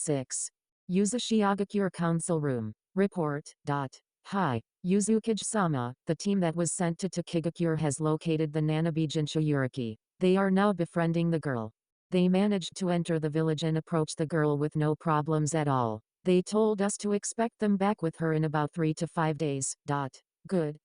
6. Yuzushiagakure Council Room. Report. Hi. Yuzukage-sama, the team that was sent to Takigakure has located the Nanabe Jinchuyuriki. They are now befriending the girl. They managed to enter the village and approach the girl with no problems at all. They told us to expect them back with her in about 3 to 5 days. Good.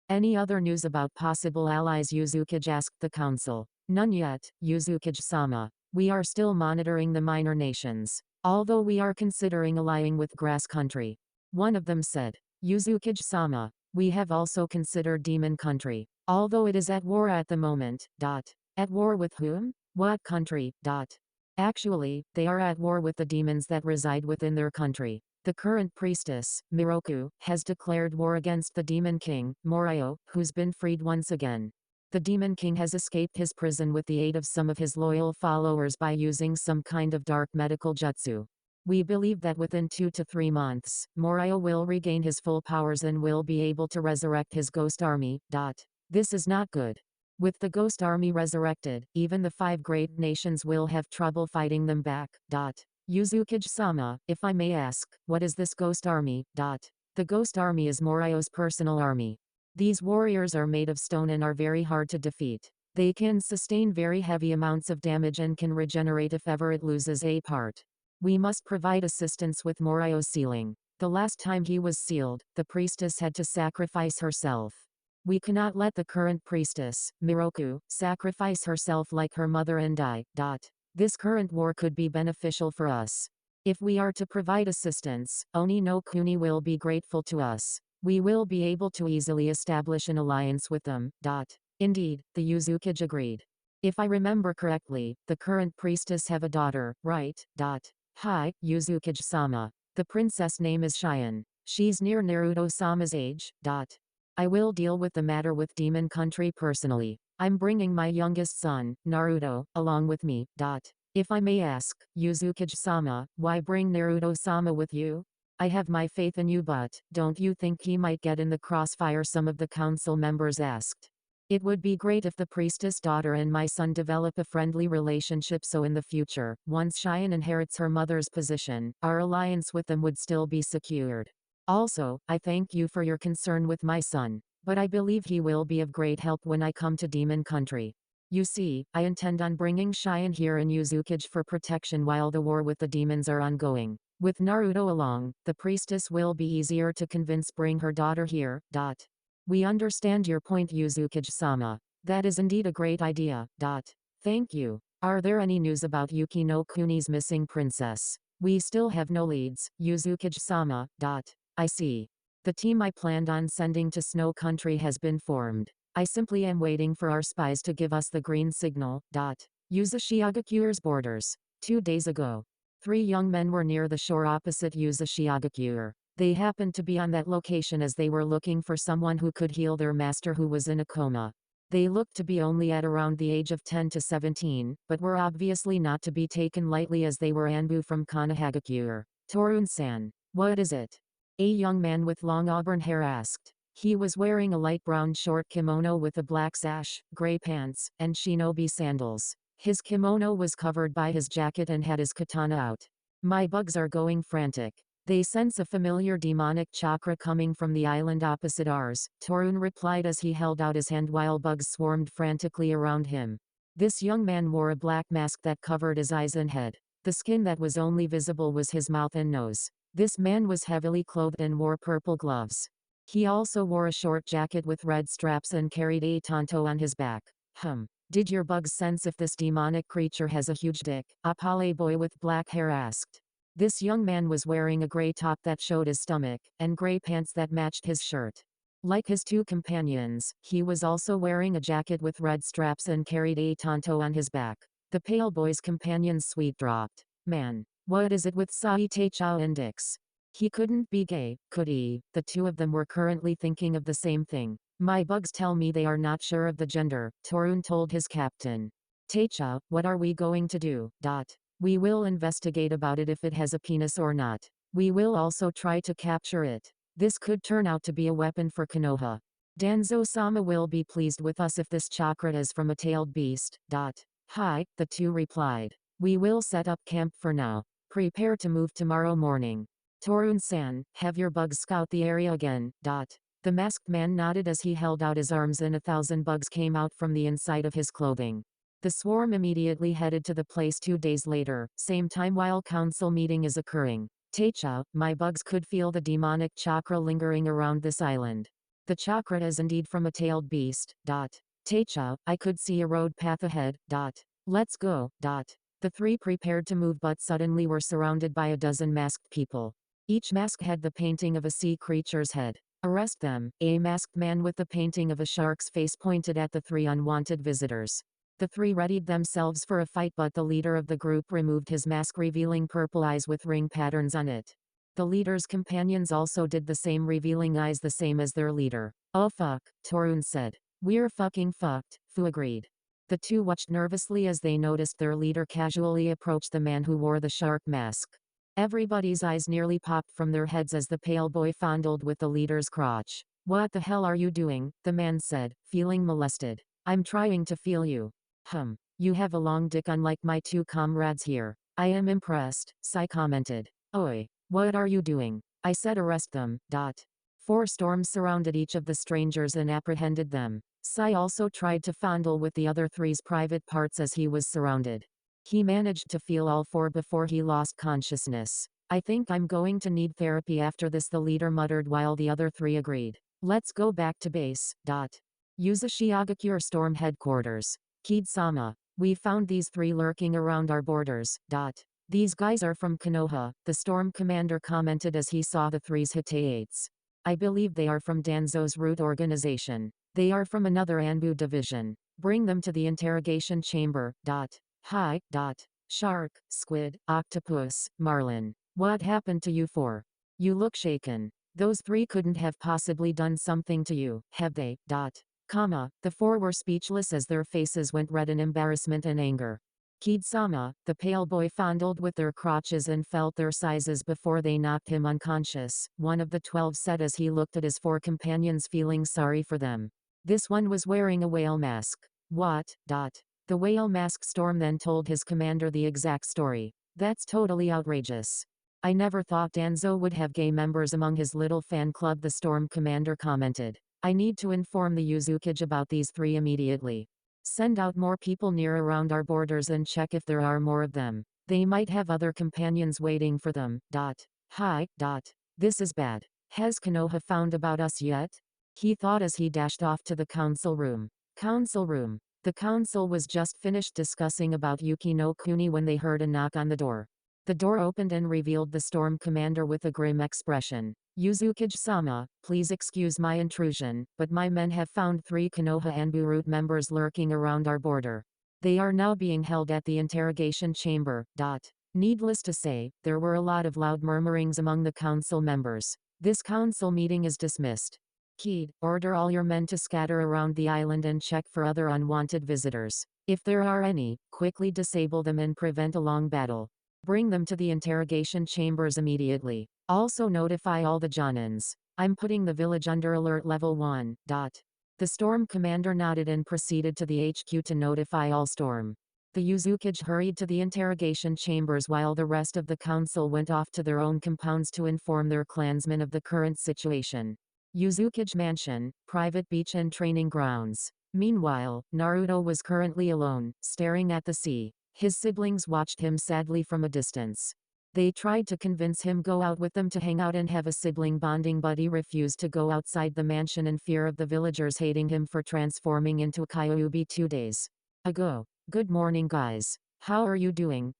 Any other news about possible allies? Yuzukage asked the council. None yet, Yuzukage-sama. We are still monitoring the minor nations. Although we are considering allying with Grass Country. One of them said. Yuzukage-sama. We have also considered Demon Country. Although it is at war at the moment. At war with whom? What country? Actually, they are at war with the demons that reside within their country. The current priestess, Miroku, has declared war against the Demon King, Morio, who's been freed once again. The Demon King has escaped his prison with the aid of some of his loyal followers by using some kind of dark medical jutsu. We believe that within 2 to 3 months, Morio will regain his full powers and will be able to resurrect his ghost army. This is not good. With the ghost army resurrected, even the 5 great nations will have trouble fighting them back. Yuzukage-sama, if I may ask, what is this ghost army? The ghost army is Morio's personal army. These warriors are made of stone and are very hard to defeat. They can sustain very heavy amounts of damage and can regenerate if ever it loses a part. We must provide assistance with Morio's sealing. The last time he was sealed, the priestess had to sacrifice herself. We cannot let the current priestess, Miroku, sacrifice herself like her mother and die. This current war could be beneficial for us. If we are to provide assistance, Oni no Kuni will be grateful to us. We will be able to easily establish an alliance with them. Indeed, the Yuzukage agreed. If I remember correctly, the current priestess have a daughter, right? Hi, Yuzukage-sama. The princess name is Cheyenne. She's near Naruto-sama's age. I will deal with the matter with Demon Country personally. I'm bringing my youngest son, Naruto, along with me. If I may ask, Yuzukage-sama, why bring Naruto-sama with you? I have my faith in you, but don't you think he might get in the crossfire? Some of the council members asked. It would be great if the priestess daughter and my son develop a friendly relationship so in the future, once Cheyenne inherits her mother's position, our alliance with them would still be secured. Also, I thank you for your concern with my son, but I believe he will be of great help when I come to Demon Country. You see, I intend on bringing Cheyenne here in Yuzukage for protection while the war with the demons are ongoing. With Naruto along, the priestess will be easier to convince bring her daughter here. We understand your point, Yuzukage-sama. That is indeed a great idea. Thank you. Are there any news about Yuki no Kuni's missing princess? We still have no leads, Yuzukage-sama. I see. The team I planned on sending to Snow Country has been formed. I simply am waiting for our spies to give us the green signal. Yuzushiagakure's borders. 2 days ago. 3 young men were near the shore opposite Yuzushiagakure. They happened to be on that location as they were looking for someone who could heal their master who was in a coma. They looked to be only at around the age of 10 to 17, but were obviously not to be taken lightly as they were Anbu from Kanahagakure. Torun-san. What is it? A young man with long auburn hair asked. He was wearing a light brown short kimono with a black sash, gray pants, and shinobi sandals. His kimono was covered by his jacket and had his katana out. My bugs are going frantic. They sense a familiar demonic chakra coming from the island opposite ours, Torun replied as he held out his hand while bugs swarmed frantically around him. This young man wore a black mask that covered his eyes and head. The skin that was only visible was his mouth and nose. This man was heavily clothed and wore purple gloves. He also wore a short jacket with red straps and carried a tanto on his back. Did your bugs sense if this demonic creature has a huge dick? A pale boy with black hair asked. This young man was wearing a gray top that showed his stomach, and gray pants that matched his shirt. Like his 2 companions, he was also wearing a jacket with red straps and carried a tanto on his back. The pale boy's companion's sweet dropped. Man, what is it with Saiteichao and Dix? He couldn't be gay, could he? The 2 of them were currently thinking of the same thing. My bugs tell me they are not sure of the gender, Torun told his captain. Teicha, what are we going to do? We will investigate about it if it has a penis or not. We will also try to capture it. This could turn out to be a weapon for Konoha. Danzo-sama will be pleased with us if this chakra is from a tailed beast. Hi, the 2 replied. We will set up camp for now. Prepare to move tomorrow morning. Torun-san, have your bugs scout the area again. The masked man nodded as he held out his arms and 1,000 bugs came out from the inside of his clothing. The swarm immediately headed to the place 2 days later, same time while council meeting is occurring. Techa, my bugs could feel the demonic chakra lingering around this island. The chakra is indeed from a tailed beast. Techa, I could see a road path ahead. Let's go. The three prepared to move but suddenly were surrounded by a dozen masked people. Each mask had the painting of a sea creature's head. Arrest them, a masked man with the painting of a shark's face pointed at the three unwanted visitors. The three readied themselves for a fight but the leader of the group removed his mask revealing purple eyes with ring patterns on it. The leader's companions also did the same revealing eyes the same as their leader. Oh fuck, Torun said. We're fucking fucked, Fu agreed. The two watched nervously as they noticed their leader casually approach the man who wore the shark mask. Everybody's eyes nearly popped from their heads as the pale boy fondled with the leader's crotch. What the hell are you doing? The man said, feeling molested. I'm trying to feel you. You have a long dick unlike my two comrades here. I am impressed, Sai commented. Oi, what are you doing? I said arrest them. 4 storms surrounded each of the strangers and apprehended them. Sai also tried to fondle with the other three's private parts as he was surrounded. He managed to feel all 4 before he lost consciousness. I think I'm going to need therapy after this, the leader muttered while the other 3 agreed. Let's go back to base. Uzumaki Storm Headquarters. Kid-sama, we found these 3 lurking around our borders. These guys are from Konoha, the storm commander commented as he saw the 3's Hitates. I believe they are from Danzo's root organization. They are from another Anbu division. Bring them to the interrogation chamber. Hi. Shark, squid, octopus, marlin. What happened to you 4? You look shaken. Those 3 couldn't have possibly done something to you, have they? The 4 were speechless as their faces went red in embarrassment and anger. Kid-sama, the pale boy fondled with their crotches and felt their sizes before they knocked him unconscious, one of the 12 said as he looked at his 4 companions feeling sorry for them. This one was wearing a whale mask. What? The whale mask Storm then told his commander the exact story. That's totally outrageous. I never thought Danzo would have gay members among his little fan club, the Storm commander commented. I need to inform the Uzumaki about these 3 immediately. Send out more people near around our borders and check if there are more of them. They might have other companions waiting for them. Hi. This is bad. Has Konoha found about us yet? He thought as he dashed off to the council room. Council room. The council was just finished discussing about Yuki no Kuni when they heard a knock on the door. The door opened and revealed the storm commander with a grim expression. Uzumaki-sama, please excuse my intrusion, but my men have found 3 Konoha Anbu root members lurking around our border. They are now being held at the interrogation chamber. Needless to say, there were a lot of loud murmurings among the council members. This council meeting is dismissed. Kid, order all your men to scatter around the island and check for other unwanted visitors. If there are any, quickly disable them and prevent a long battle. Bring them to the interrogation chambers immediately. Also notify all the Jonins. I'm putting the village under alert level 1. The storm commander nodded and proceeded to the HQ to notify all storm. The Uzumaki hurried to the interrogation chambers while the rest of the council went off to their own compounds to inform their clansmen of the current situation. Uzumaki Mansion, private beach and training grounds. Meanwhile, Naruto was currently alone, staring at the sea. His siblings watched him sadly from a distance. They tried to convince him go out with them to hang out and have a sibling bonding, but he refused to go outside the mansion in fear of the villagers hating him for transforming into a Kyuubi 2 days ago. Good morning guys. How are you doing?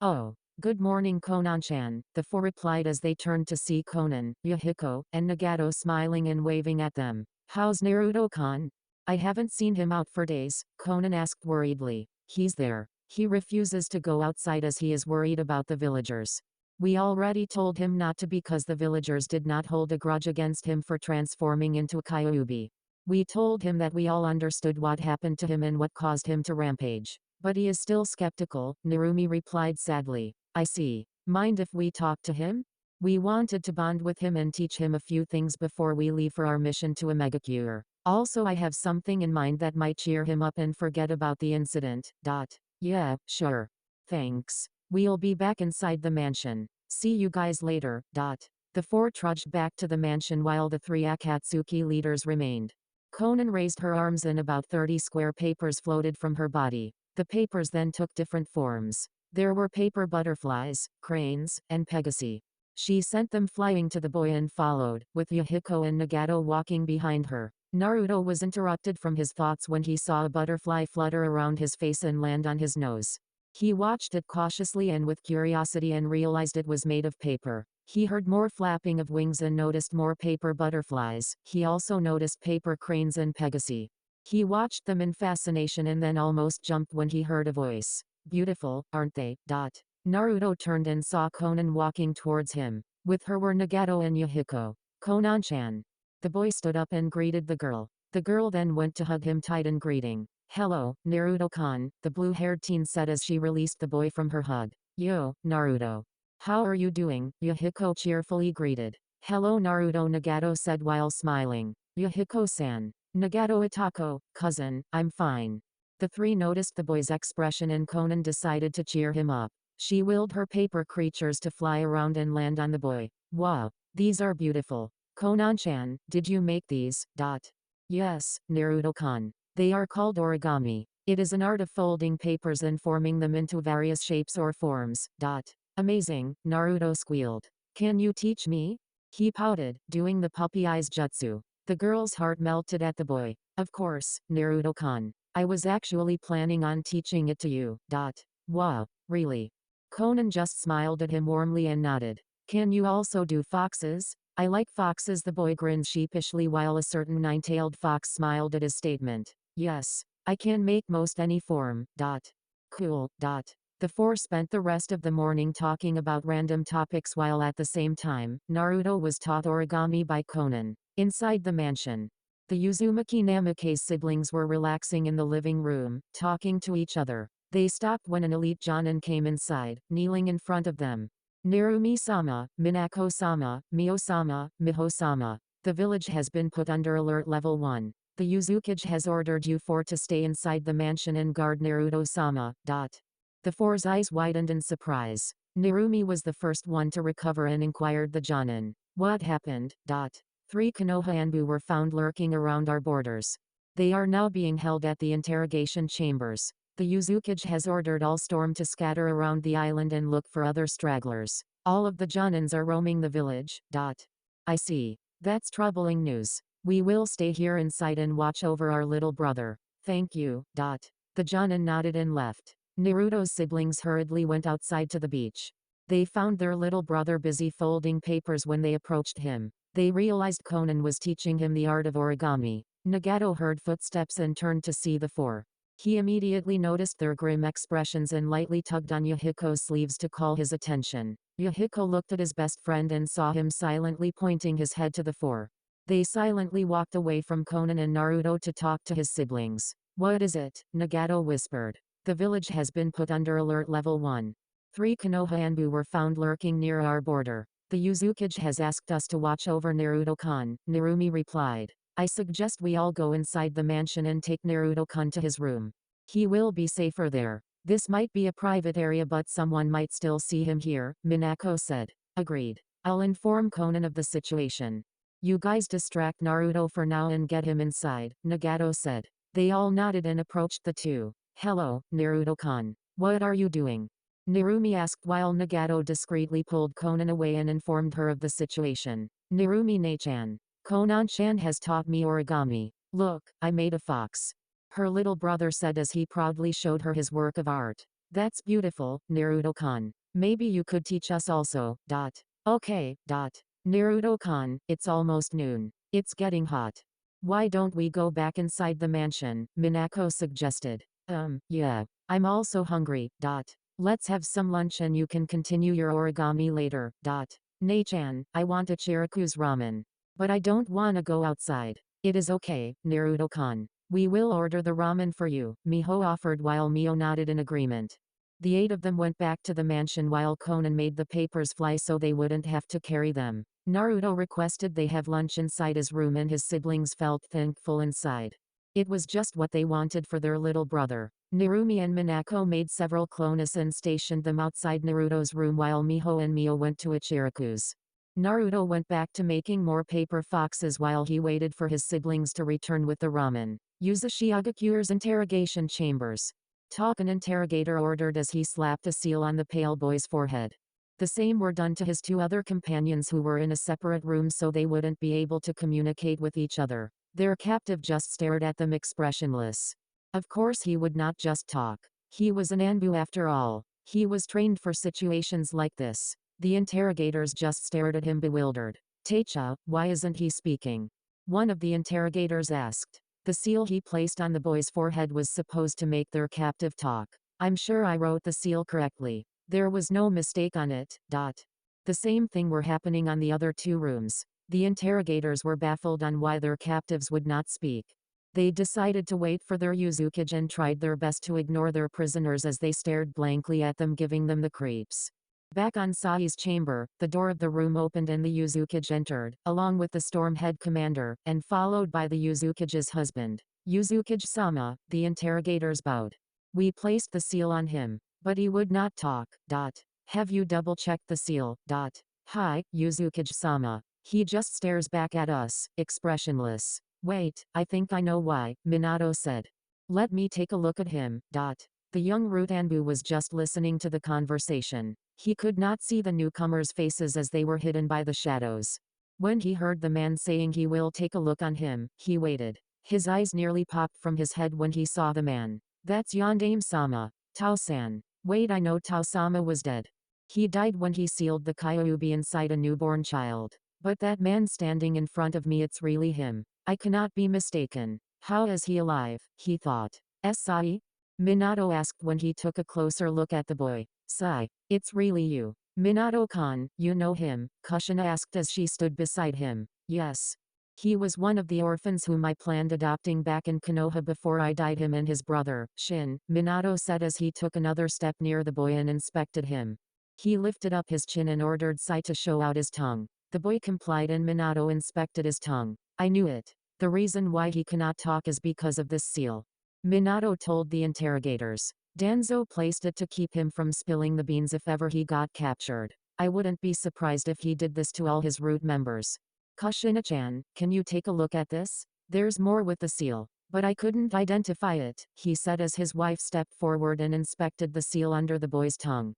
Oh. Good morning Konan-chan, the 4 replied as they turned to see Konan, Yahiko, and Nagato smiling and waving at them. How's Naruto-kan? I haven't seen him out for days, Konan asked worriedly. He's there. He refuses to go outside as he is worried about the villagers. We already told him not to because the villagers did not hold a grudge against him for transforming into a Kyuubi. We told him that we all understood what happened to him and what caused him to rampage. But he is still skeptical, Narumi replied sadly. I see. Mind if we talk to him? We wanted to bond with him and teach him a few things before we leave for our mission to Omegacure. Also I have something in mind that might cheer him up and forget about the incident. Yeah, sure. Thanks. We'll be back inside the mansion. See you guys later. The four trudged back to the mansion while the three Akatsuki leaders remained. Conan raised her arms and about 30 square papers floated from her body. The papers then took different forms. There were paper butterflies, cranes, and pegasi. She sent them flying to the boy and followed, with Yahiko and Nagato walking behind her. Naruto was interrupted from his thoughts when he saw a butterfly flutter around his face and land on his nose. He watched it cautiously and with curiosity and realized it was made of paper. He heard more flapping of wings and noticed more paper butterflies. He also noticed paper cranes and pegasi. He watched them in fascination and then almost jumped when he heard a voice. Beautiful, aren't they? Naruto turned and saw Conan walking towards him. With her were Nagato and Yahiko. Conan-chan. The boy stood up and greeted the girl. The girl then went to hug him tight in greeting. Hello, Naruto-kan, the blue-haired teen said as she released the boy from her hug. Yo, Naruto. How are you doing? Yahiko cheerfully greeted. Hello Naruto, Nagato said while smiling. Yahiko-san. Nagato Itako, cousin, I'm fine. The three noticed the boy's expression and Conan decided to cheer him up. She willed her paper creatures to fly around and land on the boy. Wow, these are beautiful. Conan-chan, did you make these? Yes, Naruto-kan. They are called origami. It is an art of folding papers and forming them into various shapes or forms. Amazing, Naruto squealed. Can you teach me? He pouted, doing the puppy eyes jutsu. The girl's heart melted at the boy. Of course, Naruto-kan. I was actually planning on teaching it to you. Wow, really? Conan just smiled at him warmly and nodded. Can you also do foxes? I like foxes. The boy grinned sheepishly while a certain nine-tailed fox smiled at his statement. Yes, I can make most any form. Cool. The four spent the rest of the morning talking about random topics while at the same time, Naruto was taught origami by Conan. Inside the mansion, the Uzumaki Namikaze siblings were relaxing in the living room, talking to each other. They stopped when an elite Jonin came inside, kneeling in front of them. Narumi-sama, Minako-sama, Mio-sama, Miho-sama. The village has been put under alert level 1. The Uzukage has ordered you four to stay inside the mansion and guard Naruto-sama. The four's eyes widened in surprise. Narumi was the first one to recover and inquired the Jonin. What happened? 3 Konoha were found lurking around our borders. They are now being held at the interrogation chambers. The Uzukage has ordered all storm to scatter around the island and look for other stragglers. All of the Jonins are roaming the village. I see. That's troubling news. We will stay here inside and watch over our little brother. Thank you. The Jonin nodded and left. Naruto's siblings hurriedly went outside to the beach. They found their little brother busy folding papers when they approached him. They realized Conan was teaching him the art of origami. Nagato heard footsteps and turned to see the four. He immediately noticed their grim expressions and lightly tugged on Yahiko's sleeves to call his attention. Yahiko looked at his best friend and saw him silently pointing his head to the four. They silently walked away from Conan and Naruto to talk to his siblings. What is it? Nagato whispered. The village has been put under alert level 1. 3 Konoha were found lurking near our border. The Uzukage has asked us to watch over Naruto-kan, Narumi replied. I suggest we all go inside the mansion and take Naruto-kun to his room. He will be safer there. This might be a private area but someone might still see him here, Minako said. Agreed. I'll inform Conan of the situation. You guys distract Naruto for now and get him inside, Nagato said. They all nodded and approached the two. Hello, Naruto-kun. What are you doing? Narumi asked while Nagato discreetly pulled Conan away and informed her of the situation. Narumi-ne-chan. Conan-chan has taught me origami. Look, I made a fox. Her little brother said as he proudly showed her his work of art. That's beautiful, Naruto-kan. Maybe you could teach us also. Okay. Naruto-kan, it's almost noon. It's getting hot. Why don't we go back inside the mansion? Minako suggested. Yeah. I'm also hungry. Let's have some lunch and you can continue your origami later. Ne-chan, I want a Chiraku's ramen. But I don't wanna go outside. It is okay, Naruto-kan. We will order the ramen for you, Miho offered while Mio nodded in agreement. The 8 of them went back to the mansion while Conan made the papers fly so they wouldn't have to carry them. Naruto requested they have lunch inside his room and his siblings felt thankful inside. It was just what they wanted for their little brother. Narumi and Minako made several clones and stationed them outside Naruto's room while Miho and Mio went to Ichiraku's. Naruto went back to making more paper foxes while he waited for his siblings to return with the ramen. Use the Shiagakure's interrogation chambers. Talk, an interrogator ordered as he slapped a seal on the pale boy's forehead. The same were done to his two other companions who were in a separate room so they wouldn't be able to communicate with each other. Their captive just stared at them expressionless. Of course he would not just talk. He was an Anbu after all. He was trained for situations like this. The interrogators just stared at him bewildered. Teicha, why isn't he speaking? One of the interrogators asked. The seal he placed on the boy's forehead was supposed to make their captive talk. I'm sure I wrote the seal correctly. There was no mistake on it. The same thing were happening on the other two rooms. The interrogators were baffled on why their captives would not speak. They decided to wait for their Uzukage and tried their best to ignore their prisoners as they stared blankly at them, giving them the creeps. Back on Sai's chamber, the door of the room opened and the Uzukage entered, along with the Storm Head Commander, and followed by the Uzukage's husband. Uzukage-sama, the interrogators bowed. We placed the seal on him, but he would not talk. Have you double-checked the seal? Hi, Uzukage-sama. He just stares back at us, expressionless. Wait, I think I know why, Minato said. Let me take a look at him. The young Root Anbu was just listening to the conversation. He could not see the newcomers' faces as they were hidden by the shadows. When he heard the man saying he will take a look on him, he waited. His eyes nearly popped from his head when he saw the man. That's Yondaime-sama, Tao-san. Wait, I know Tao-sama was dead. He died when he sealed the Kyuubi inside a newborn child. But that man standing in front of me, it's really him. I cannot be mistaken. How is he alive? He thought. Sai? Minato asked when he took a closer look at the boy. Sai, it's really you. Minato-kan, you know him? Kushina asked as she stood beside him. Yes. He was one of the orphans whom I planned adopting back in Konoha before I died, him and his brother, Shin, Minato said as he took another step near the boy and inspected him. He lifted up his chin and ordered Sai to show out his tongue. The boy complied and Minato inspected his tongue. I knew it. The reason why he cannot talk is because of this seal. Minato told the interrogators. Danzo placed it to keep him from spilling the beans if ever he got captured. I wouldn't be surprised if he did this to all his root members. Kushina-chan, can you take a look at this? There's more with the seal. But I couldn't identify it, he said as his wife stepped forward and inspected the seal under the boy's tongue.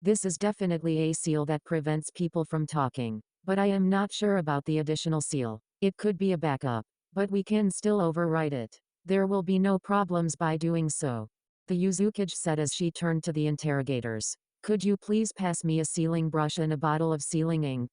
This is definitely a seal that prevents people from talking. But I am not sure about the additional seal. It could be a backup. But we can still override it. There will be no problems by doing so. The Uzukage said as she turned to the interrogators. Could you please pass me a sealing brush and a bottle of sealing ink?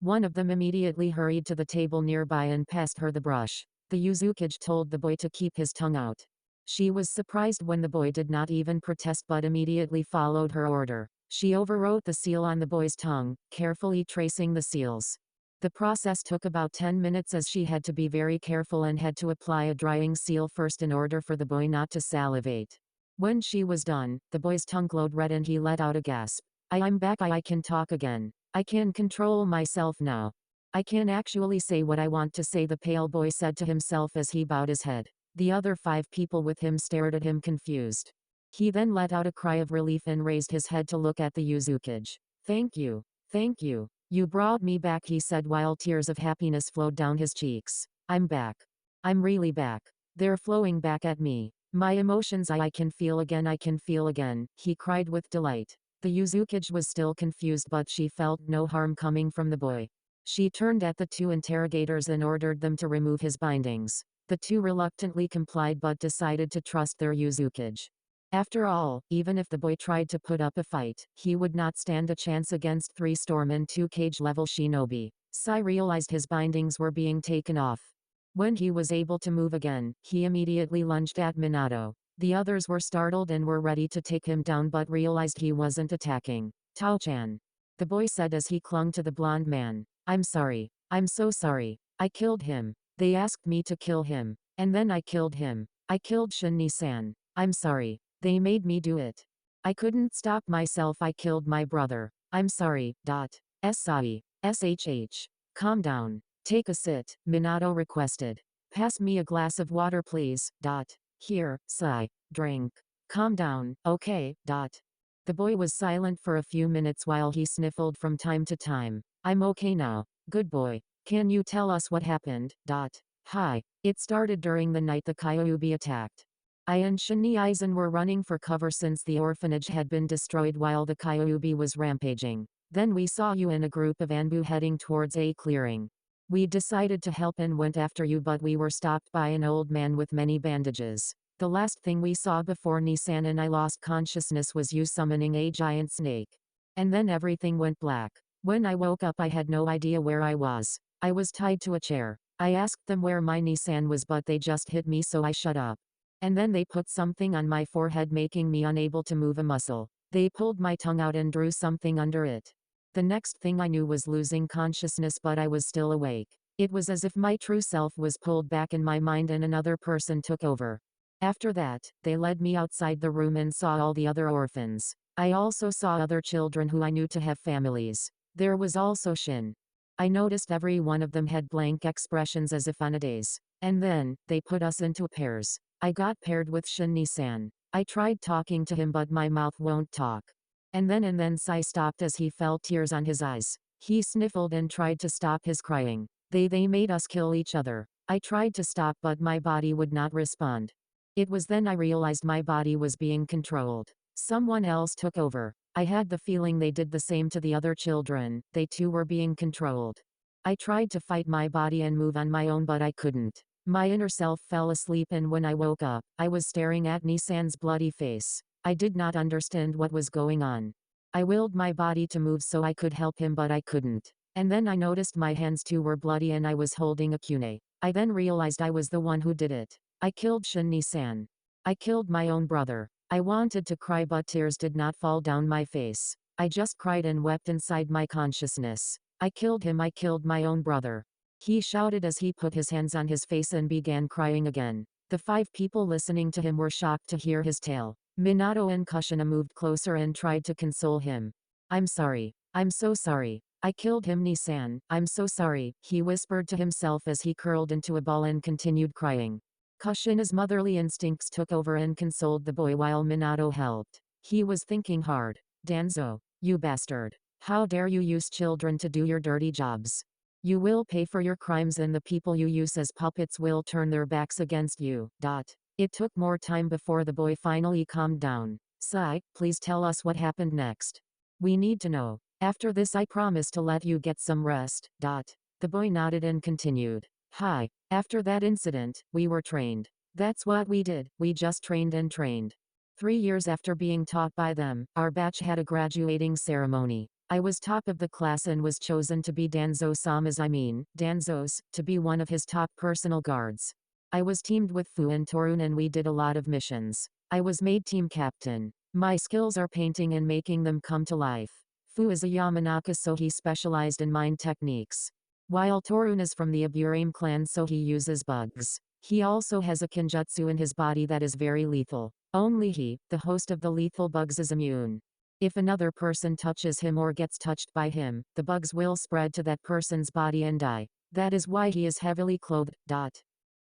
One of them immediately hurried to the table nearby and passed her the brush. The Uzukage told the boy to keep his tongue out. She was surprised when the boy did not even protest but immediately followed her order. She overwrote the seal on the boy's tongue, carefully tracing the seals. The process took about 10 minutes as she had to be very careful and had to apply a drying seal first in order for the boy not to salivate. When she was done, the boy's tongue glowed red and he let out a gasp. I'm back. I can talk again. I can control myself now. I can actually say what I want to say, the pale boy said to himself as he bowed his head. The other 5 people with him stared at him confused. He then let out a cry of relief and raised his head to look at the Uzukage. Thank you. Thank you. You brought me back, he said while tears of happiness flowed down his cheeks. I'm back. I'm really back. They're flowing back at me. My emotions I can feel again. I can feel again, he cried with delight. The Uzukage was still confused but she felt no harm coming from the boy. She turned at the 2 interrogators and ordered them to remove his bindings. The 2 reluctantly complied but decided to trust their Uzukage. After all, even if the boy tried to put up a fight, he would not stand a chance against 3 storm and 2 cage-level shinobi. Sai realized his bindings were being taken off. When he was able to move again, he immediately lunged at Minato. The others were startled and were ready to take him down but realized he wasn't attacking. Tao-chan. The boy said as he clung to the blonde man. I'm sorry. I'm so sorry. I killed him. They asked me to kill him. And then I killed him. I killed Shin-ni-san. I'm sorry. They made me do it. I couldn't stop myself. I killed my brother. I'm sorry. Sai. SHH. Calm down. Take a sit, Minato requested. Pass me a glass of water please. Here, sigh. Drink. Calm down, okay. The boy was silent for a few minutes while he sniffled from time to time. I'm okay now. Good boy. Can you tell us what happened? Hi. It started during the night the Kyuubi attacked. I and Shinni-Aizen were running for cover since the orphanage had been destroyed while the Kyuubi was rampaging. Then we saw you and a group of Anbu heading towards a clearing. We decided to help and went after you, but we were stopped by an old man with many bandages. The last thing we saw before Nissan and I lost consciousness was you summoning a giant snake. And then everything went black. When I woke up I had no idea where I was. I was tied to a chair. I asked them where my Nissan was but they just hit me so I shut up. And then they put something on my forehead making me unable to move a muscle. They pulled my tongue out and drew something under it. The next thing I knew was losing consciousness, but I was still awake. It was as if my true self was pulled back in my mind and another person took over. After that, they led me outside the room and saw all the other orphans. I also saw other children who I knew to have families. There was also Shin. I noticed every one of them had blank expressions as if on a daze. And then, they put us into pairs. I got paired with Shin-Ni-san. I tried talking to him but my mouth won't talk. And then Sai stopped as he felt tears on his eyes. He sniffled and tried to stop his crying. They made us kill each other. I tried to stop but my body would not respond. It was then I realized my body was being controlled. Someone else took over. I had the feeling they did the same to the other children. They too were being controlled. I tried to fight my body and move on my own but I couldn't. My inner self fell asleep and when I woke up, I was staring at Nissan's bloody face. I did not understand what was going on. I willed my body to move so I could help him but I couldn't. And then I noticed my hands too were bloody and I was holding a kunai. I then realized I was the one who did it. I killed Shin-Ni-san. I killed my own brother. I wanted to cry but tears did not fall down my face. I just cried and wept inside my consciousness. I killed him. I killed my own brother. He shouted as he put his hands on his face and began crying again. The 5 people listening to him were shocked to hear his tale. Minato and Kushina moved closer and tried to console him. I'm sorry. I'm so sorry. I killed him, Nissan. I'm so sorry, he whispered to himself as he curled into a ball and continued crying. Kushina's motherly instincts took over and consoled the boy while Minato helped. He was thinking hard. Danzo, you bastard. How dare you use children to do your dirty jobs? You will pay for your crimes and the people you use as puppets will turn their backs against you. It took more time before the boy finally calmed down. Sai, please tell us what happened next. We need to know. After this I promise to let you get some rest. The boy nodded and continued. Hi. After that incident, we were trained. That's what we did, we just trained and trained. 3 years after being taught by them, our batch had a graduating ceremony. I was top of the class and was chosen to be Danzo's, to be one of his top personal guards. I was teamed with Fu and Torun and we did a lot of missions. I was made team captain. My skills are painting and making them come to life. Fu is a Yamanaka so he specialized in mind techniques. While Torun is from the Aburame clan so he uses bugs. He also has a kinjutsu in his body that is very lethal. Only he, the host of the lethal bugs, is immune. If another person touches him or gets touched by him, the bugs will spread to that person's body and die. That is why he is heavily clothed.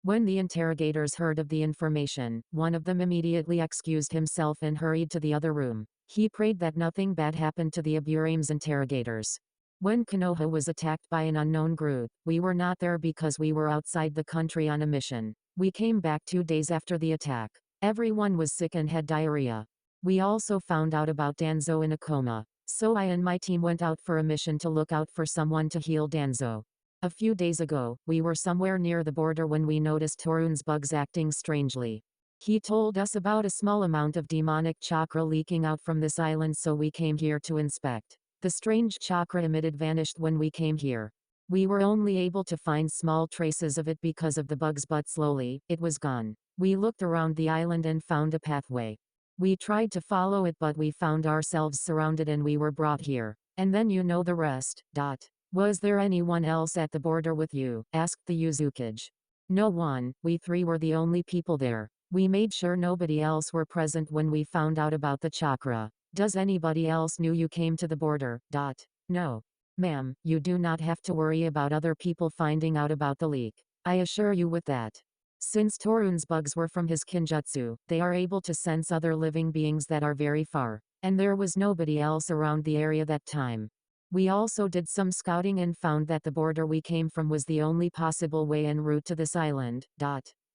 When the interrogators heard of the information, one of them immediately excused himself and hurried to the other room. He prayed that nothing bad happened to the Aburame's interrogators. When Konoha was attacked by an unknown group, we were not there because we were outside the country on a mission. We came back 2 days after the attack. Everyone was sick and had diarrhea. We also found out about Danzo in a coma. So I and my team went out for a mission to look out for someone to heal Danzo. A few days ago, we were somewhere near the border when we noticed Torun's bugs acting strangely. He told us about a small amount of demonic chakra leaking out from this island so we came here to inspect. The strange chakra emitted vanished when we came here. We were only able to find small traces of it because of the bugs but slowly, it was gone. We looked around the island and found a pathway. We tried to follow it but we found ourselves surrounded and we were brought here. And then you know the rest. Was there anyone else at the border with you? Asked the Uzukage. No one, we 3 were the only people there. We made sure nobody else were present when we found out about the chakra. Does anybody else knew you came to the border? No. Ma'am, you do not have to worry about other people finding out about the leak. I assure you with that. Since Torun's bugs were from his kinjutsu, they are able to sense other living beings that are very far, and there was nobody else around the area that time. We also did some scouting and found that the border we came from was the only possible way en route to this island.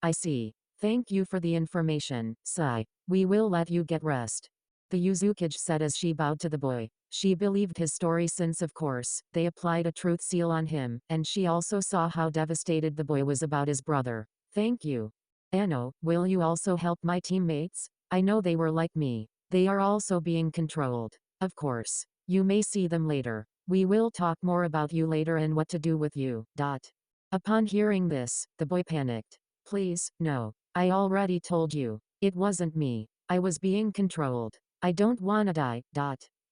I see. Thank you for the information, Sai. We will let you get rest. The Uzukage said as she bowed to the boy. She believed his story since of course, they applied a truth seal on him, and she also saw how devastated the boy was about his brother. Thank you. Anno, will you also help my teammates? I know they were like me. They are also being controlled. Of course. You may see them later. We will talk more about you later and what to do with you. Upon hearing this, the boy panicked. Please, no. I already told you. It wasn't me. I was being controlled. I don't wanna die.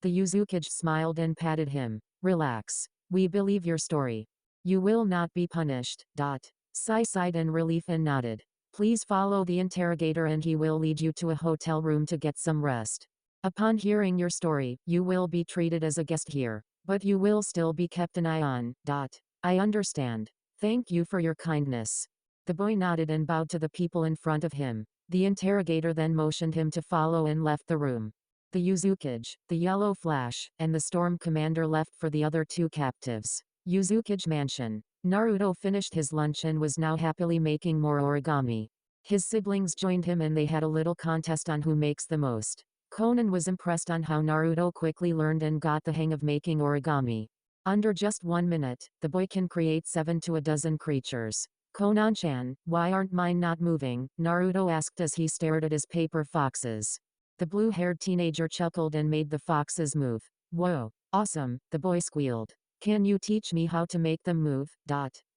The Uzukage smiled and patted him. Relax. We believe your story. You will not be punished. Sai sighed in relief and nodded. Please follow the interrogator and he will lead you to a hotel room to get some rest. Upon hearing your story, you will be treated as a guest here, but you will still be kept an eye on. I understand. Thank you for your kindness. The boy nodded and bowed to the people in front of him. The interrogator then motioned him to follow and left the room. The Uzukage, the Yellow Flash, and the Storm Commander left for the other two captives. Uzukage Mansion. Naruto finished his lunch and was now happily making more origami. His siblings joined him and they had a little contest on who makes the most. Conan was impressed on how Naruto quickly learned and got the hang of making origami. Under just 1 minute, the boy can create 7 to a dozen creatures. Conan-chan, why aren't mine not moving? Naruto asked as he stared at his paper foxes. The blue-haired teenager chuckled and made the foxes move. Whoa, awesome, the boy squealed. Can you teach me how to make them move?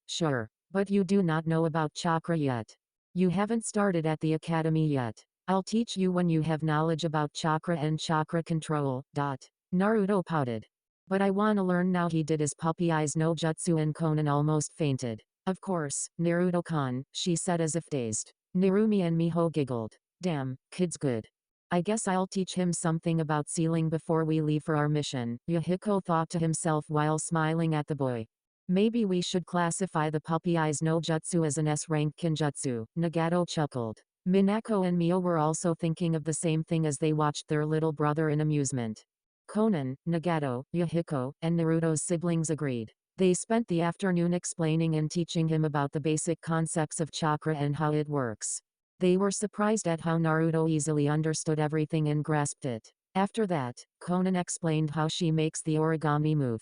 Sure. But you do not know about chakra yet. You haven't started at the academy yet. I'll teach you when you have knowledge about chakra and chakra control. Naruto pouted. But I wanna learn now. He did his puppy eyes no jutsu and Conan almost fainted. Of course, Naruto-kan, she said as if dazed. Narumi and Miho giggled. Damn, kid's good. I guess I'll teach him something about sealing before we leave for our mission, Yahiko thought to himself while smiling at the boy. Maybe we should classify the puppy eyes no jutsu as an S-rank kinjutsu, Nagato chuckled. Minako and Mio were also thinking of the same thing as they watched their little brother in amusement. Conan, Nagato, Yahiko, and Naruto's siblings agreed. They spent the afternoon explaining and teaching him about the basic concepts of chakra and how it works. They were surprised at how Naruto easily understood everything and grasped it. After that, Conan explained how she makes the origami move.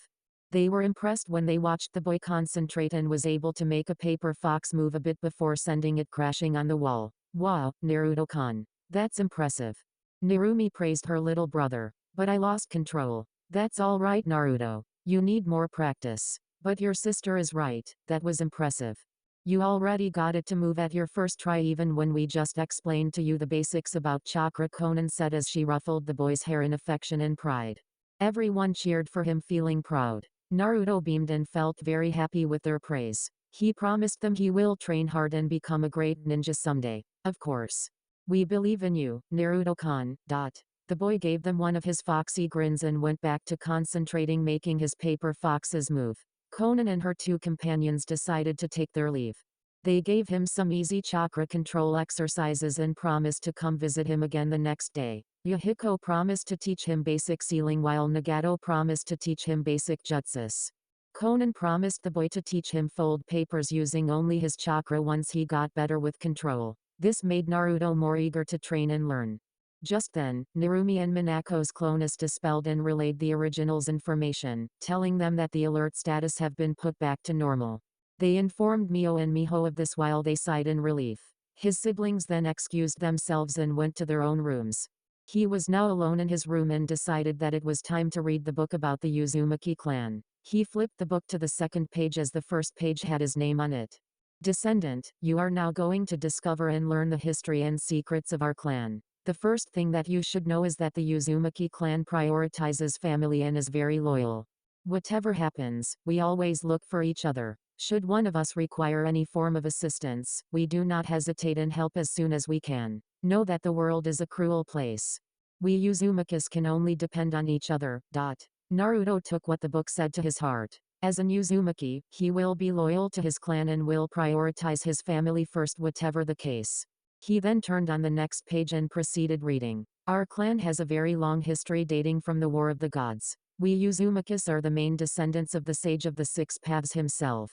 They were impressed when they watched the boy concentrate and was able to make a paper fox move a bit before sending it crashing on the wall. Wow, Naruto-kan. That's impressive. Narumi praised her little brother. But I lost control. That's all right, Naruto. You need more practice. But your sister is right, that was impressive. You already got it to move at your first try even when we just explained to you the basics about chakra, Conan said as she ruffled the boy's hair in affection and pride. Everyone cheered for him, feeling proud. Naruto beamed and felt very happy with their praise. He promised them he will train hard and become a great ninja someday. Of course. We believe in you, Naruto-kan. The boy gave them one of his foxy grins and went back to concentrating making his paper foxes move. Conan and her two companions decided to take their leave. They gave him some easy chakra control exercises and promised to come visit him again the next day. Yahiko promised to teach him basic sealing while Nagato promised to teach him basic jutsus. Conan promised the boy to teach him fold papers using only his chakra once he got better with control. This made Naruto more eager to train and learn. Just then, Narumi and Minako's clonus dispelled and relayed the original's information, telling them that the alert status have been put back to normal. They informed Mio and Miho of this while they sighed in relief. His siblings then excused themselves and went to their own rooms. He was now alone in his room and decided that it was time to read the book about the Uzumaki clan. He flipped the book to the second page as the first page had his name on it. Descendant, you are now going to discover and learn the history and secrets of our clan. The first thing that you should know is that the Uzumaki clan prioritizes family and is very loyal. Whatever happens, we always look for each other. Should one of us require any form of assistance, we do not hesitate and help as soon as we can. Know that the world is a cruel place. We Uzumakis can only depend on each other. Naruto took what the book said to his heart. As an Uzumaki, he will be loyal to his clan and will prioritize his family first whatever the case. He then turned on the next page and proceeded reading. Our clan has a very long history dating from the War of the Gods. We Uzumakis are the main descendants of the Sage of the Six Paths himself.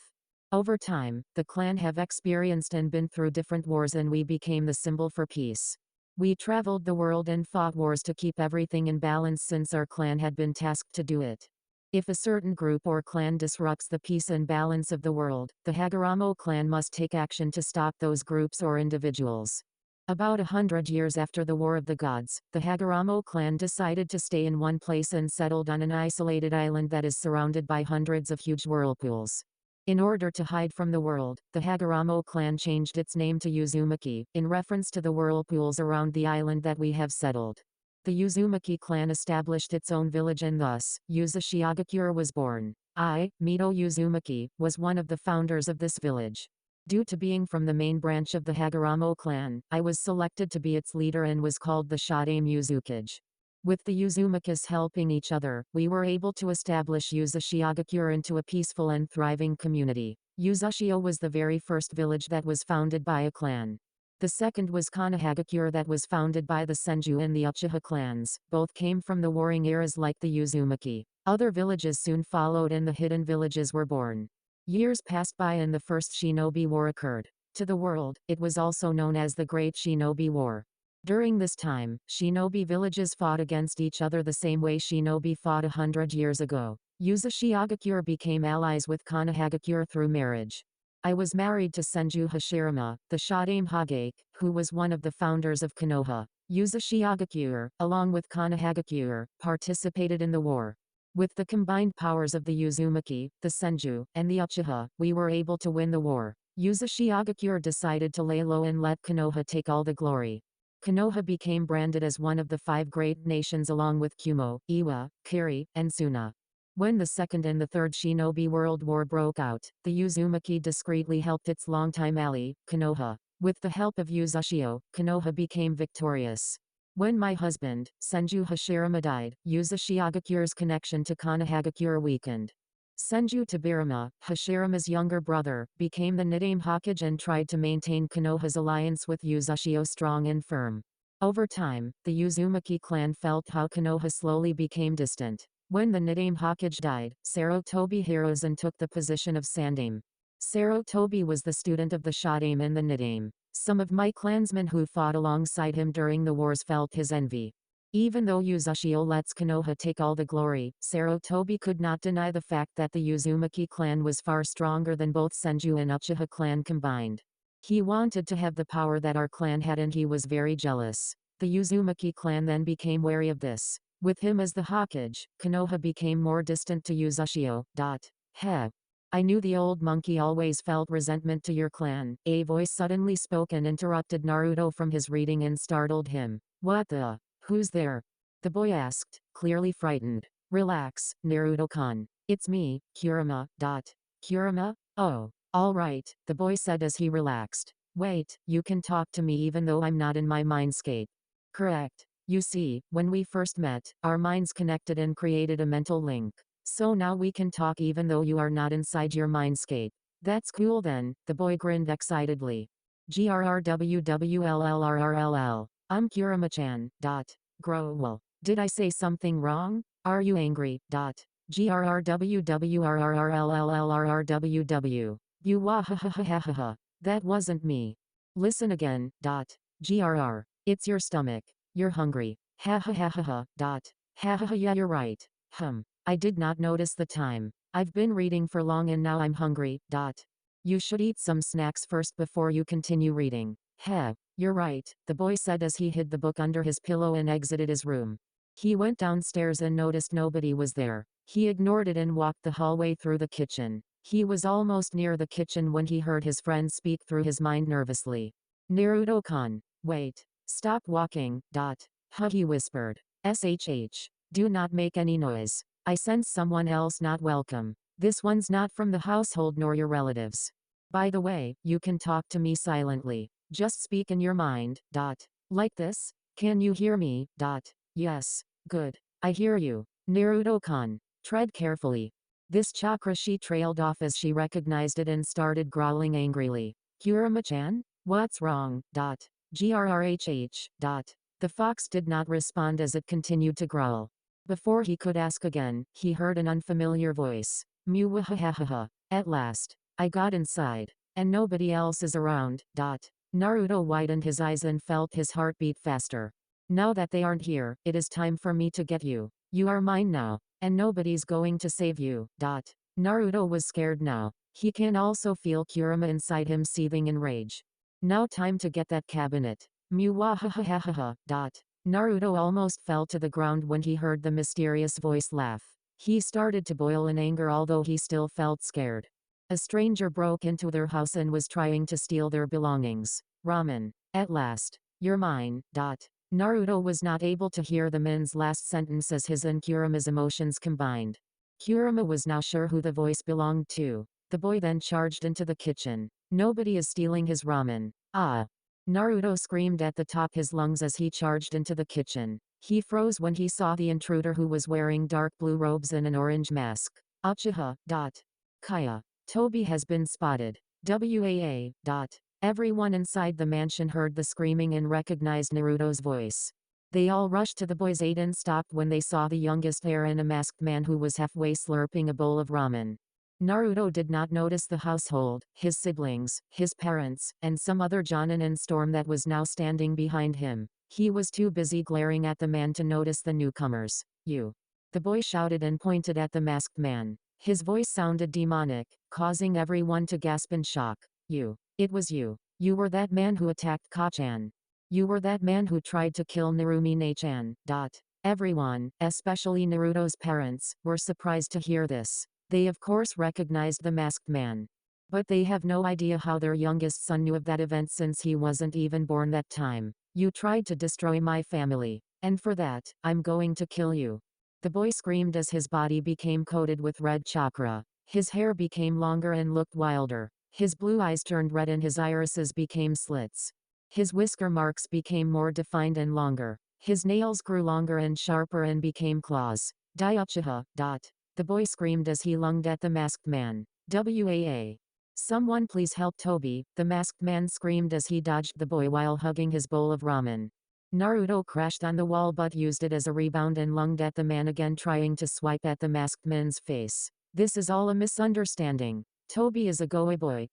Over time, the clan have experienced and been through different wars and we became the symbol for peace. We traveled the world and fought wars to keep everything in balance since our clan had been tasked to do it. If a certain group or clan disrupts the peace and balance of the world, the Hagoromo clan must take action to stop those groups or individuals. About 100 years after the War of the Gods, the Hagoromo clan decided to stay in one place and settled on an isolated island that is surrounded by hundreds of huge whirlpools. In order to hide from the world, the Hagoromo clan changed its name to Uzumaki, in reference to the whirlpools around the island that we have settled. The Uzumaki clan established its own village and thus, Uzumaki was born. I, Mito Uzumaki, was one of the founders of this village. Due to being from the main branch of the Hagoromo clan, I was selected to be its leader and was called the Shodaime Uzukage. With the Uzumakis helping each other, we were able to establish Uzumaki into a peaceful and thriving community. Uzashio was the very first village that was founded by a clan. The second was Konohagakure that was founded by the Senju and the Uchiha clans. Both came from the warring eras like the Uzumaki. Other villages soon followed and the hidden villages were born. Years passed by and the first Shinobi War occurred. To the world, it was also known as the Great Shinobi War. During this time, shinobi villages fought against each other the same way shinobi fought 100 years ago. Uzashigakure became allies with Konohagakure through marriage. I was married to Senju Hashirama, the Shodaime Hagake, who was one of the founders of Konoha. Uzashigakure, along with Konohagakure, participated in the war. With the combined powers of the Uzumaki, the Senju, and the Uchiha, we were able to win the war. Uzashigakure decided to lay low and let Konoha take all the glory. Konoha became branded as one of the 5 great nations along with Kumo, Iwa, Kiri, and Suna. When the Second and the Third Shinobi World War broke out, the Uzumaki discreetly helped its longtime ally, Konoha. With the help of Uzashio, Konoha became victorious. When my husband, Senju Hashirama died, Uzashigakure's connection to Konohagakure weakened. Senju Tabirama, Hashirama's younger brother, became the Nidaime Hokage and tried to maintain Konoha's alliance with Uzashio strong and firm. Over time, the Uzumaki clan felt how Konoha slowly became distant. When the Nidaime Hokage died, Sarutobi Hiruzen took the position of Sandaime. Sarutobi was the student of the Shodaime and the Nidaime. Some of my clansmen who fought alongside him during the wars felt his envy. Even though Uzashio lets Konoha take all the glory, Sarutobi could not deny the fact that the Uzumaki clan was far stronger than both Senju and Uchiha clan combined. He wanted to have the power that our clan had and he was very jealous. The Uzumaki clan then became wary of this. With him as the Hokage, Konoha became more distant to Uzashio. Heh. I knew the old monkey always felt resentment to your clan. A voice suddenly spoke and interrupted Naruto from his reading and startled him. What the? Who's there? The boy asked, clearly frightened. Relax, Naruto-kun. It's me, Kurama. Kurama? Oh, alright, the boy said as he relaxed. Wait, you can talk to me even though I'm not in my mindscape. Correct. You see, when we first met, our minds connected and created a mental link. So now we can talk even though you are not inside your mindscape. That's cool then, the boy grinned excitedly. GRRWWLLRRLL. I'm Kurama-chan. Growell. Did I say something wrong? Are you angry? GRRWWRRLLRRWW. You wahahahahaha. That wasn't me. Listen again. GRR. It's your stomach. You're hungry. Ha ha ha ha ha. Ha ha ha, yeah, you're right. I did not notice the time. I've been reading for long and now I'm hungry. You should eat some snacks first before you continue reading. Heh. You're right, the boy said as he hid the book under his pillow and exited his room. He went downstairs and noticed nobody was there. He ignored it and walked the hallway through the kitchen. He was almost near the kitchen when he heard his friend speak through his mind nervously. Naruto-kun. Wait. Stop walking. He whispered. SHH. Do not make any noise. I sense someone else not welcome. This one's not from the household nor your relatives. By the way, you can talk to me silently. Just speak in your mind. Like this? Can you hear me? Yes. Good. I hear you. Naruto-kun. Tread carefully. This chakra she trailed off as she recognized it and started growling angrily. Kurama-chan? What's wrong? Grrhh. The fox did not respond as it continued to growl. Before he could ask again, he heard an unfamiliar voice. Mew-wahahaha. At last. I got inside. And nobody else is around. Naruto widened his eyes and felt his heart beat faster. Now that they aren't here, it is time for me to get you. You are mine now. And nobody's going to save you. Naruto was scared now. He can also feel Kurama inside him seething in rage. Now time to get that cabinet. Mew-wahahaha. Naruto almost fell to the ground when he heard the mysterious voice laugh. He started to boil in anger although he still felt scared. A stranger broke into their house and was trying to steal their belongings. Ramen. At last. You're mine. Naruto was not able to hear the man's last sentence as his and Kurama's emotions combined. Kurama was now sure who the voice belonged to. The boy then charged into the kitchen. Nobody is stealing his ramen. Ah! Naruto screamed at the top his lungs as he charged into the kitchen. He froze when he saw the intruder who was wearing dark blue robes and an orange mask. Uchiha. Kaya. Toby has been spotted. WAA. Everyone inside the mansion heard the screaming and recognized Naruto's voice. They all rushed to the boy's aid and stopped when they saw the youngest heir and a masked man who was halfway slurping a bowl of ramen. Naruto did not notice the household, his siblings, his parents, and some other Jonin and Storm that was now standing behind him. He was too busy glaring at the man to notice the newcomers. You. The boy shouted and pointed at the masked man. His voice sounded demonic, causing everyone to gasp in shock. You. It was you. You were that man who attacked Kachan. You were that man who tried to kill Narumi-ne-chan. Everyone, especially Naruto's parents, were surprised to hear this. They of course recognized the masked man. But they have no idea how their youngest son knew of that event since he wasn't even born that time. You tried to destroy my family. And for that, I'm going to kill you. The boy screamed as his body became coated with red chakra. His hair became longer and looked wilder. His blue eyes turned red and his irises became slits. His whisker marks became more defined and longer. His nails grew longer and sharper and became claws. Uchiha. The boy screamed as he lunged at the masked man. WAA. Someone please help Toby, the masked man screamed as he dodged the boy while hugging his bowl of ramen. Naruto crashed on the wall but used it as a rebound and lunged at the man again trying to swipe at the masked man's face. This is all a misunderstanding. Toby is a goe boy.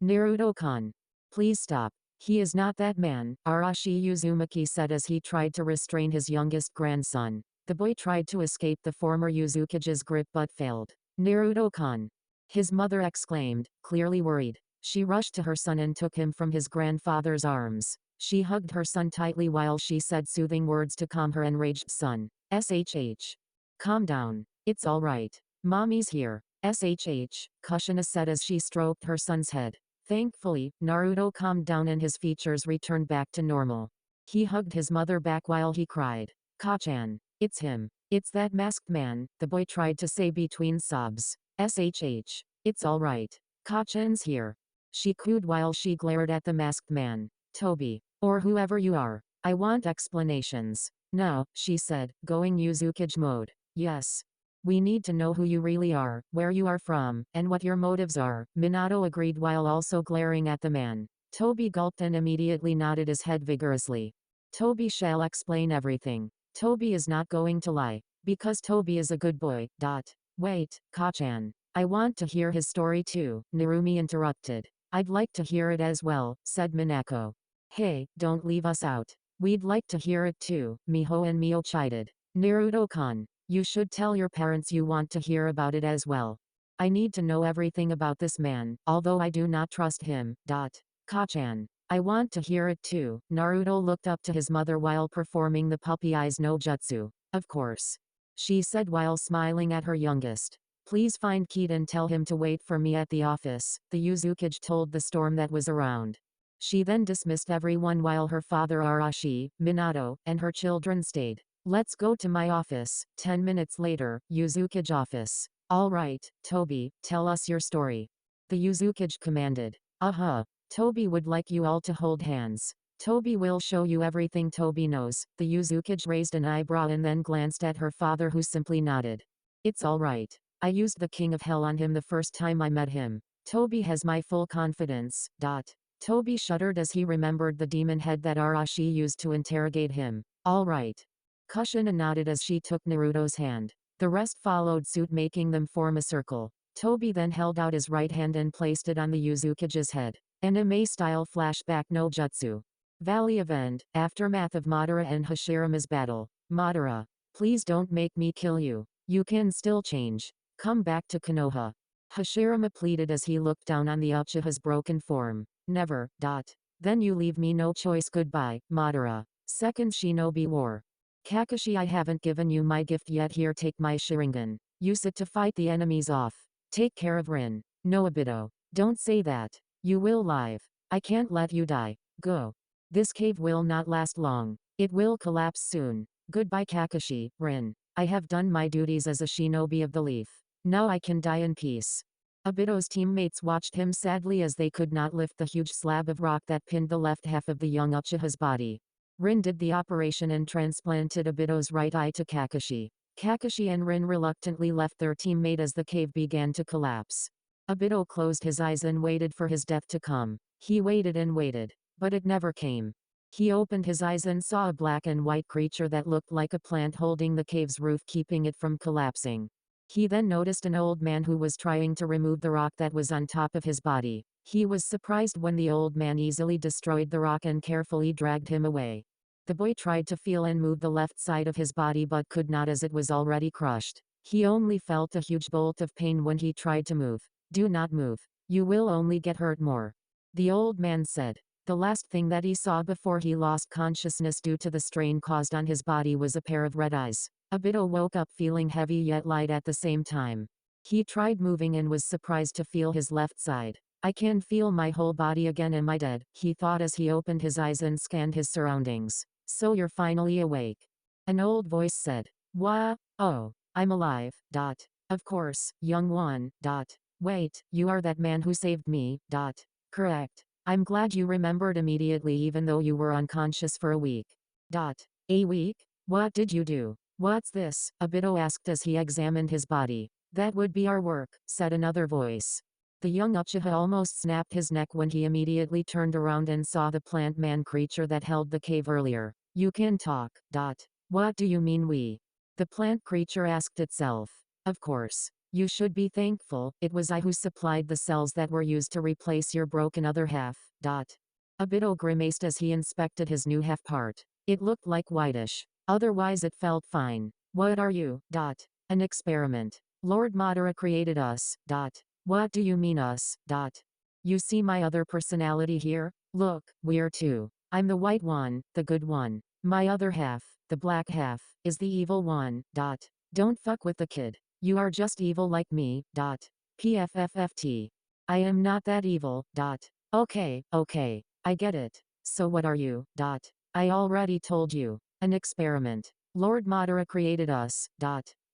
Naruto-kun. Please stop. He is not that man, Arashi Uzumaki said as he tried to restrain his youngest grandson. The boy tried to escape the former Uzukage's grip but failed. Naruto-kun. His mother exclaimed, clearly worried. She rushed to her son and took him from his grandfather's arms. She hugged her son tightly while she said soothing words to calm her enraged son. SHH. Calm down. It's all right. Mommy's here. SHH, Kushina said as she stroked her son's head. Thankfully, Naruto calmed down and his features returned back to normal. He hugged his mother back while he cried. Kachan. It's him. It's that masked man, the boy tried to say between sobs. SHH. It's all right. Kachan's here. She cooed while she glared at the masked man. Toby. Or whoever you are. I want explanations. Now, she said, going Uzukage mode. Yes. We need to know who you really are, where you are from, and what your motives are. Minato agreed while also glaring at the man. Toby gulped and immediately nodded his head vigorously. Toby shall explain everything. Toby is not going to lie. Because Toby is a good boy. Wait, Kachan. I want to hear his story too, Narumi interrupted. I'd like to hear it as well, said Minako. Hey, don't leave us out. We'd like to hear it too, Miho and Mio chided. Naruto-kun. You should tell your parents you want to hear about it as well. I need to know everything about this man, although I do not trust him. Kachan. I want to hear it too. Naruto looked up to his mother while performing the puppy eyes no jutsu. Of course. She said while smiling at her youngest. Please find Kid and tell him to wait for me at the office, the Uzukage told the Storm that was around. She then dismissed everyone while her father Arashi, Minato, and her children stayed. Let's go to my office. 10 minutes later, Uzukage office. All right, Toby, tell us your story. The Uzukage commanded. Toby would like you all to hold hands. Toby will show you everything Toby knows. The Uzukage raised an eyebrow and then glanced at her father who simply nodded. It's all right. I used the King of Hell on him the first time I met him. Toby has my full confidence. Toby shuddered as he remembered the demon head that Arashi used to interrogate him. All right. Kushina nodded as she took Naruto's hand. The rest followed suit, making them form a circle. Toby then held out his right hand and placed it on the Uzukage's head. Anime-style flashback no jutsu. Valley of End, aftermath of Madara and Hashirama's battle. Madara, please don't make me kill you. You can still change. Come back to Konoha. Hashirama pleaded as he looked down on the Uchiha's broken form. Never. Then you leave me no choice. Goodbye, Madara. Second Shinobi War. Kakashi, I haven't given you my gift yet. Here, take my Sharingan. Use it to fight the enemies off. Take care of Rin. No, Obito. Don't say that. You will live. I can't let you die. Go. This cave will not last long. It will collapse soon. Goodbye, Kakashi. Rin. I have done my duties as a shinobi of the leaf. Now I can die in peace. Obito's teammates watched him sadly as they could not lift the huge slab of rock that pinned the left half of the young Uchiha's body. Rin did the operation and transplanted Obito's right eye to Kakashi. Kakashi and Rin reluctantly left their teammate as the cave began to collapse. Obito closed his eyes and waited for his death to come. He waited and waited, but it never came. He opened his eyes and saw a black and white creature that looked like a plant holding the cave's roof, keeping it from collapsing. He then noticed an old man who was trying to remove the rock that was on top of his body. He was surprised when the old man easily destroyed the rock and carefully dragged him away. The boy tried to feel and move the left side of his body but could not as it was already crushed. He only felt a huge bolt of pain when he tried to move. Do not move. You will only get hurt more. The old man said. The last thing that he saw before he lost consciousness due to the strain caused on his body was a pair of red eyes. Obito woke up feeling heavy yet light at the same time. He tried moving and was surprised to feel his left side. I can feel my whole body again. Am I dead? He thought as he opened his eyes and scanned his surroundings. So you're finally awake. An old voice said. Wah, oh, I'm alive. Of course, young one. Wait, you are that man who saved me. Correct. I'm glad you remembered immediately even though you were unconscious for a week. A week? What did you do? What's this? Obito asked as he examined his body. That would be our work, said another voice. The young Uchiha almost snapped his neck when he immediately turned around and saw the plant man creature that held the cave earlier. You can talk. What do you mean we? The plant creature asked itself. Of course. You should be thankful, it was I who supplied the cells that were used to replace your broken other half. Obito grimaced as he inspected his new half part. It looked like whitish. Otherwise it felt fine. What are you? An experiment. Lord Madara created us. What do you mean us? You see my other personality here? Look, we're two. I'm the white one, the good one. My other half, the black half, is the evil one. Don't fuck with the kid. You are just evil like me. PFFFT. I am not that evil. Okay, I get it. So what are you? I already told you. An experiment. Lord Madara created us.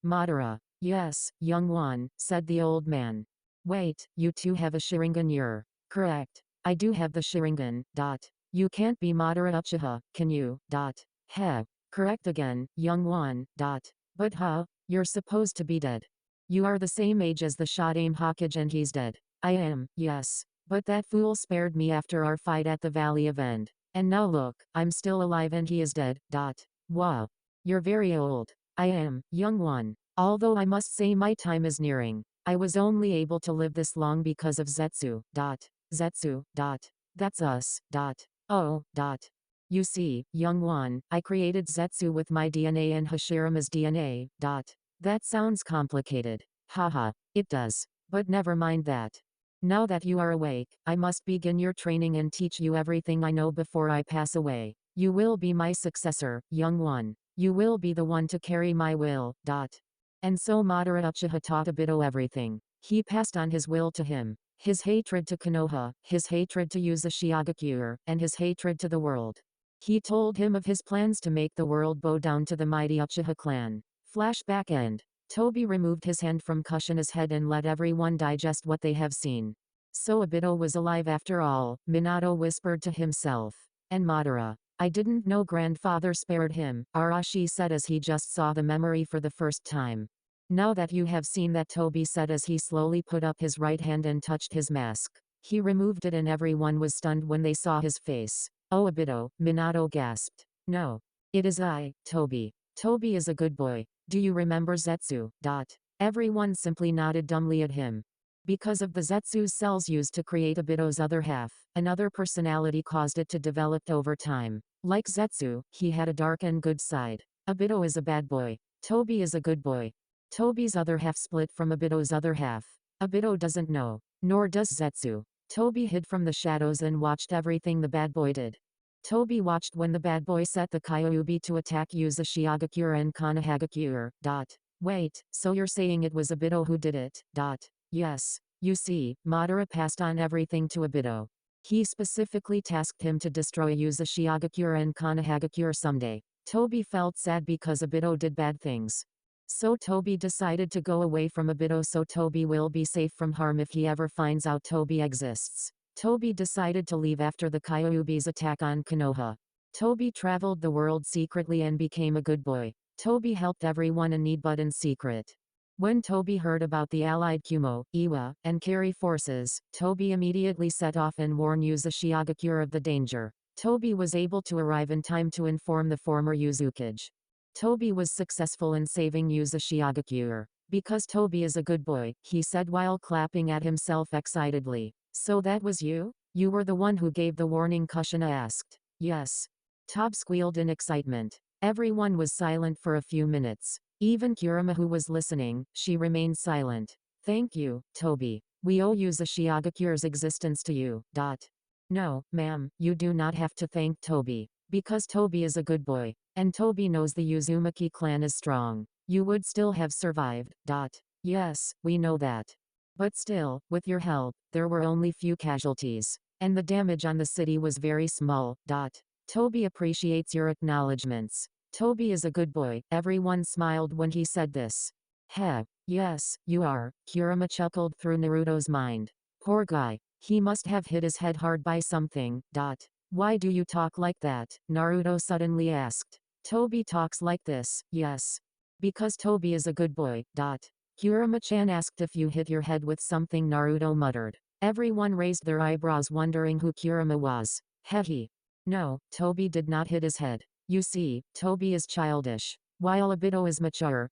Madara. Yes, young one, said the old man. Wait, you two have a Sharingan? You're correct. I do have the Sharingan. You can't be Madara Uchiha, can you? Heh. Correct again, young one. But you're supposed to be dead. You are the same age as the Shodaime Hokage and he's dead. I am, yes. But that fool spared me after our fight at the Valley of End. And now look, I'm still alive and he is dead. Wow. You're very old. I am, young one. Although I must say my time is nearing. I was only able to live this long because of Zetsu. Zetsu. That's us. Oh. You see, young one, I created Zetsu with my DNA and Hashirama's DNA. That sounds complicated. Haha, it does. But never mind that. Now that you are awake, I must begin your training and teach you everything I know before I pass away. You will be my successor, young one. You will be the one to carry my will. And so Madara Uchiha taught Obito everything. He passed on his will to him. His hatred to Konoha, his hatred to Uzumaki, and his hatred to the world. He told him of his plans to make the world bow down to the mighty Uchiha clan. Flashback end. Toby removed his hand from Kushina's head and let everyone digest what they have seen. So Obito was alive after all, Minato whispered to himself. And Madara. I didn't know grandfather spared him, Arashi said as he just saw the memory for the first time. Now that you have seen that, Toby said as he slowly put up his right hand and touched his mask. He removed it and everyone was stunned when they saw his face. Oh Obito, Minato gasped. No. It is I, Toby. Toby is a good boy. Do you remember Zetsu? Everyone simply nodded dumbly at him. Because of the Zetsu's cells used to create Obito's other half, another personality caused it to develop over time. Like Zetsu, he had a dark and good side. Obito is a bad boy. Toby is a good boy. Toby's other half split from Obito's other half. Obito doesn't know. Nor does Zetsu. Toby hid from the shadows and watched everything the bad boy did. Toby watched when the bad boy set the Kyuubi to attack Uzumaki and Konohagakure. Wait, so you're saying it was Obito who did it? Yes. You see, Madara passed on everything to Obito. He specifically tasked him to destroy Uzumaki and Konohagakure someday. Toby felt sad because Obito did bad things. So Toby decided to go away from Obito so Toby will be safe from harm if he ever finds out Toby exists. Toby decided to leave after the Kyuubi's attack on Konoha. Toby traveled the world secretly and became a good boy. Toby helped everyone in need but in secret. When Toby heard about the allied Kumo, Iwa, and Kari forces, Toby immediately set off and warned Uzumaki of the danger. Toby was able to arrive in time to inform the former Uzukage. Toby was successful in saving Uzumaki. Because Toby is a good boy, he said while clapping at himself excitedly. So that was you? You were the one who gave the warning, Kushina asked. Yes. Tob squealed in excitement. Everyone was silent for a few minutes. Even Kurama, who was listening, she remained silent. Thank you, Toby. We owe Uzumaki existence to you. No, ma'am, you do not have to thank Toby. Because Toby is a good boy. And Toby knows the Uzumaki clan is strong. You would still have survived. Yes, we know that. But still, with your help, there were only few casualties. And the damage on the city was very small. Toby appreciates your acknowledgements. Toby is a good boy. Everyone smiled when he said this. Heh. Yes, you are. Kurama chuckled through Naruto's mind. Poor guy. He must have hit his head hard by something. Why do you talk like that? Naruto suddenly asked. Toby talks like this, yes. Because Toby is a good boy. Kurama-chan asked if you hit your head with something, Naruto muttered. Everyone raised their eyebrows wondering who Kurama was. Hehe. No, Toby did not hit his head. You see, Toby is childish. While Obito is mature.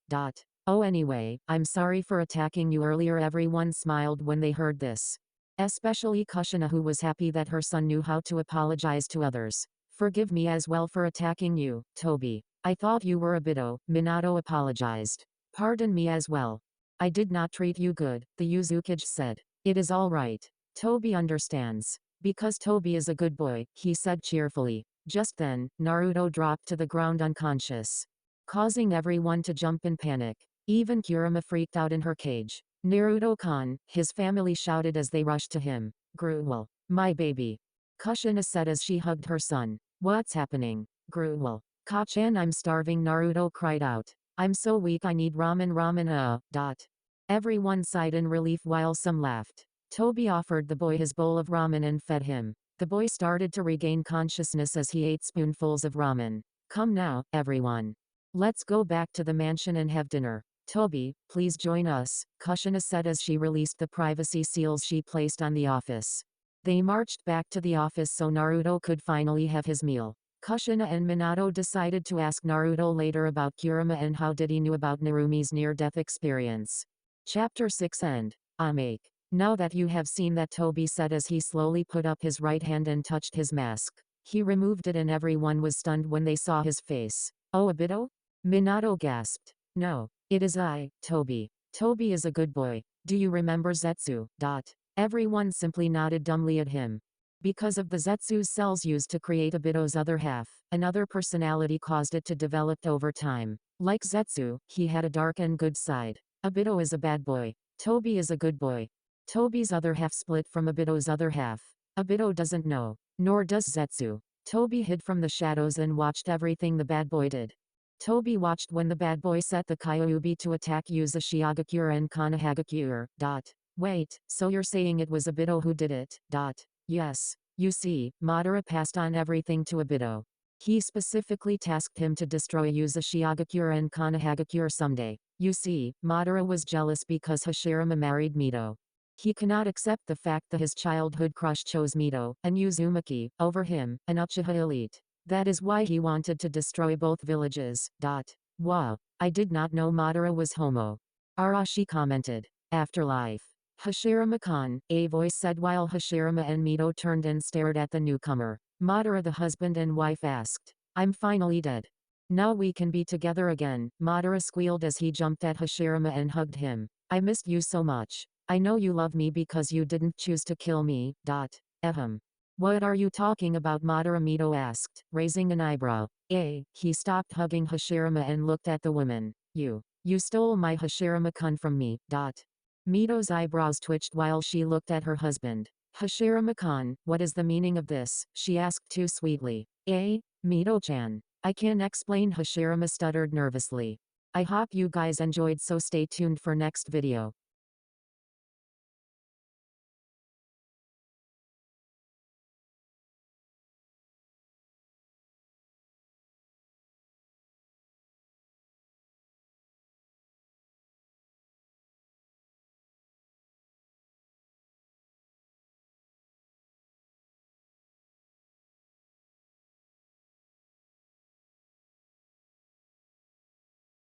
Oh anyway, I'm sorry for attacking you earlier. Everyone smiled when they heard this. Especially Kushina, who was happy that her son knew how to apologize to others. Forgive me as well for attacking you, Toby. I thought you were Obito. Minato apologized. Pardon me as well. I did not treat you good, the Uzukage said. It is all right. Toby understands. Because Toby is a good boy, he said cheerfully. Just then, Naruto dropped to the ground unconscious, causing everyone to jump in panic. Even Kurama freaked out in her cage. Naruto-kun, his family shouted as they rushed to him. Gruel. My baby. Kushina said as she hugged her son. What's happening? Gruel. Ka-chan, I'm starving, Naruto cried out. I'm so weak, I need ramen. Everyone sighed in relief while some laughed. Toby offered the boy his bowl of ramen and fed him. The boy started to regain consciousness as he ate spoonfuls of ramen. Come now, everyone. Let's go back to the mansion and have dinner. Toby, please join us, Kushina said as she released the privacy seals she placed on the office. They marched back to the office so Naruto could finally have his meal. Kushina and Minato decided to ask Naruto later about Kurama and how did he knew about Narumi's near-death experience. Chapter 6 End. Amake. Now that you have seen that, Toby said as he slowly put up his right hand and touched his mask. He removed it and everyone was stunned when they saw his face. Oh Obito? Minato gasped. No. It is I, Toby. Toby is a good boy. Do you remember Zetsu? Everyone simply nodded dumbly at him. Because of the Zetsu's cells used to create Obito's other half, another personality caused it to develop over time. Like Zetsu, he had a dark and good side. Obito is a bad boy. Toby is a good boy. Toby's other half split from Obito's other half. Obito doesn't know. Nor does Zetsu. Toby hid from the shadows and watched everything the bad boy did. Toby watched when the bad boy set the Kyuubi to attack Uzumaki and Konohagakure. Wait, so you're saying it was Obito who did it? Yes. You see, Madara passed on everything to Obito. He specifically tasked him to destroy Uzumaki and Konohagakure someday. You see, Madara was jealous because Hashirama married Mito. He cannot accept the fact that his childhood crush chose Mito, and Uzumaki, over him, an Uchiha elite. That is why he wanted to destroy both villages. Wow. I did not know Madara was homo. Arashi commented. Afterlife. Hashirama-kun, a voice said while Hashirama and Mito turned and stared at the newcomer. Madara the husband and wife asked. I'm finally dead. Now we can be together again, Madara squealed as he jumped at Hashirama and hugged him. I missed you so much. I know you love me because you didn't choose to kill me. Ahem. What are you talking about? Madara Mito asked, raising an eyebrow. He stopped hugging Hashirama and looked at the woman. You stole my Hashirama-kun from me. Mito's eyebrows twitched while she looked at her husband. Hashirama-kun, what is the meaning of this? She asked too sweetly. Mito-chan. I can't explain, Hashirama stuttered nervously. I hope you guys enjoyed, so stay tuned for next video.